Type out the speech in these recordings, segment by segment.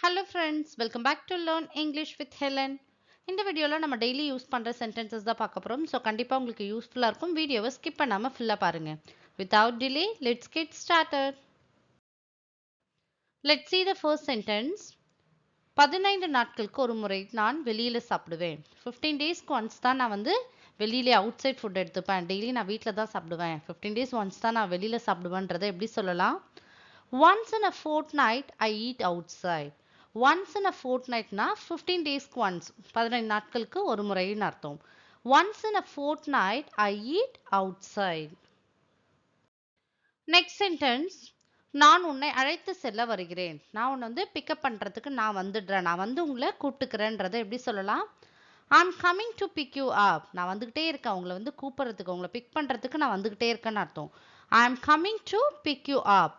Hello friends, welcome back to Learn English with Helen. இந்த வீடியோல நம்ம டெய்லி யூஸ் பண்ற சென்டென்சஸ் தான் பார்க்க போறோம். ஸோ கண்டிப்பா உங்களுக்கு யூஸ்ஃபுல்லா இருக்கும். வீடியோவை ஸ்கிப் பண்ணாம ஃபுல்லா பாருங்க. Without delay, let's get started. Let's see the first sentence. 15 நாட்களுக்கு ஒரு முறை நான் வெளியில சாப்பிடுவேன். 15 டேஸ்க்கு ஒன்ஸ் தான் நான் வெளியில அவுட் சைட் ஃபுட் எடுத்துப்பேன். டெய்லி நான் வீட்ல தான் சாப்பிடுவேன். 15 டேஸ் ஒன்ஸ் தான் நான் வெளியில சாப்பிடுவேன்றதை எப்படி சொல்லலாம்? Once in a fortnight I eat outside. Once in a fortnightனா 15 டேஸ்க்கு ஒன்ஸ் 15 நாட்களுக்கு ஒரு முறைன்னு அர்த்தம். Once in a fortnight I eat outside. Next sentence. நான் உன்னை அழைத்து செல்ல வருகிறேன். நான் உன்னை பிக்கப் பண்றதுக்கு நான் வந்துடுறேன். நான் உங்களை கூப்பிட்டுக்கிறேன்றதை எப்படி சொல்லலாம்? I'm coming to pick you up. நான் வந்துகிட்டே இருக்கேன். உங்களை கூப்பிடுறதுக்கு உங்களை பிக் பண்றதுக்கு நான் வந்துகிட்டே இருக்கேன்னு அர்த்தம். I'm coming to pick you up.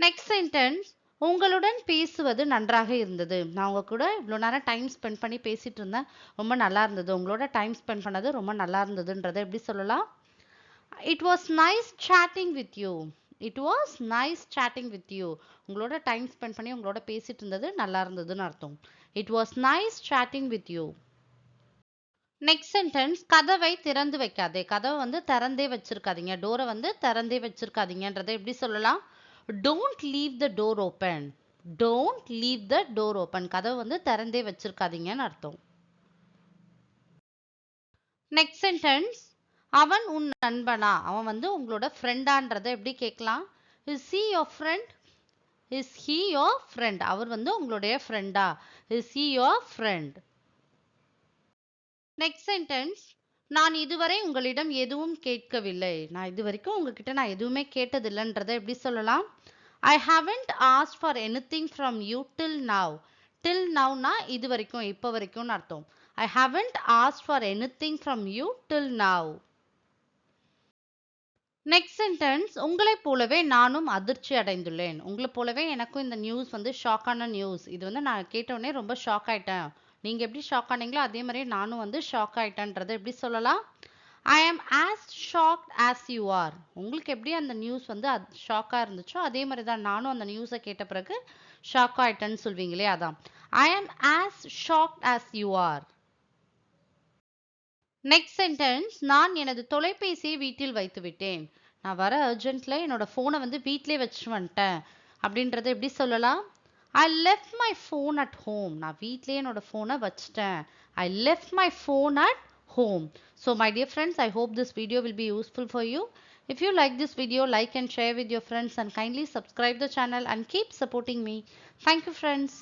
Next sentence. உங்களுடன் பேசுவது நன்றாக இருந்தது. நான் உங்க கூட இவ்வளோ நேரம் டைம் ஸ்பெண்ட் பண்ணி பேசிட்டு இருந்தேன். ரொம்ப நல்லா இருந்தது. உங்களோட டைம் ஸ்பெண்ட் பண்ணது ரொம்ப நல்லா இருந்ததுன்றதை எப்படி சொல்லலாம்? It was nice chatting with you. It was nice chatting with you. உங்களோட டைம் ஸ்பெண்ட் பண்ணி உங்களோட பேசிட்டு இருந்தது நல்லா இருந்ததுன்னு அர்த்தம். It was nice chatting with you. Next sentence. கதவை திறந்து வைக்காதே. கதவை திறந்தே வச்சிருக்காதீங்க. டோரை திறந்தே வச்சிருக்காதீங்கன்றதை எப்படி சொல்லலாம்? Don't leave the door open. Don't leave the door open. கதவு திறந்தே வச்சிருக்காதீங்கன்னு அர்த்தம். Next sentence. அவன் உன் நண்பனா? அவன் உங்களோட ஃப்ரெண்டான்றதை எப்படி கேட்கலாம்? Is he your friend? Is he your friend? அவர் உங்களுடைய ஃப்ரெண்டா? Is he your friend? Next sentence. நான் இதுவரை உங்களிடம் எதுவும் கேட்கவில்லை. நான் இதுவரைக்கும் உங்ககிட்ட நான் எதுவுமே கேட்டதில்லைன்றதை எப்படி சொல்லலாம்? I haven't asked for anything from you till now. Till nowனா இது வரைக்கும் இப்போ வரைக்கும்னு அர்த்தம். I haven't asked for anything from you till now. Next sentence. உங்களைப் போலவே நானும் அதிர்ச்சி அடைந்துள்ளேன். உங்களை போலவே எனக்கும் இந்த நியூஸ் ஷாக்கான நியூஸ். இது நான் கேட்டவுடனே ரொம்ப ஷாக் ஆயிட்டேன். நீங்க எப்படி ஷாக் ஆனீங்களோ அதே மாதிரி நானும் ஷாக் ஆயிட்டேன்றதை எப்படி சொல்லலாம்? I am as shocked as you are. உங்களுக்கு எப்படி அந்த நியூஸ் ஷாக்கா இருந்துச்சோ அதே மாதிரி தான் நானும் அந்த நியூஸை கேட்ட பிறகு ஷாக் ஆயிட்டேன்னு சொல்வீங்களே அதான். I am as shocked as you are. Next sentence. நான் எனது தொலைபேசியை வீட்டில் வைத்து விட்டேன். நான் வர அர்ஜென்ட்ல என்னோட ஃபோனை வீட்டிலே வச்சுட்டு வந்துட்டேன் அப்படின்றத எப்படி சொல்லலாம்? I left my phone at home. நான் வீட்டிலே என்னோட ஃபோனை வச்சிட்டேன். I left my phone at home. So my dear friends, I hope this video will be useful for you. If you like this video, like and share with your friends and kindly subscribe the channel and keep supporting me. Thank you friends.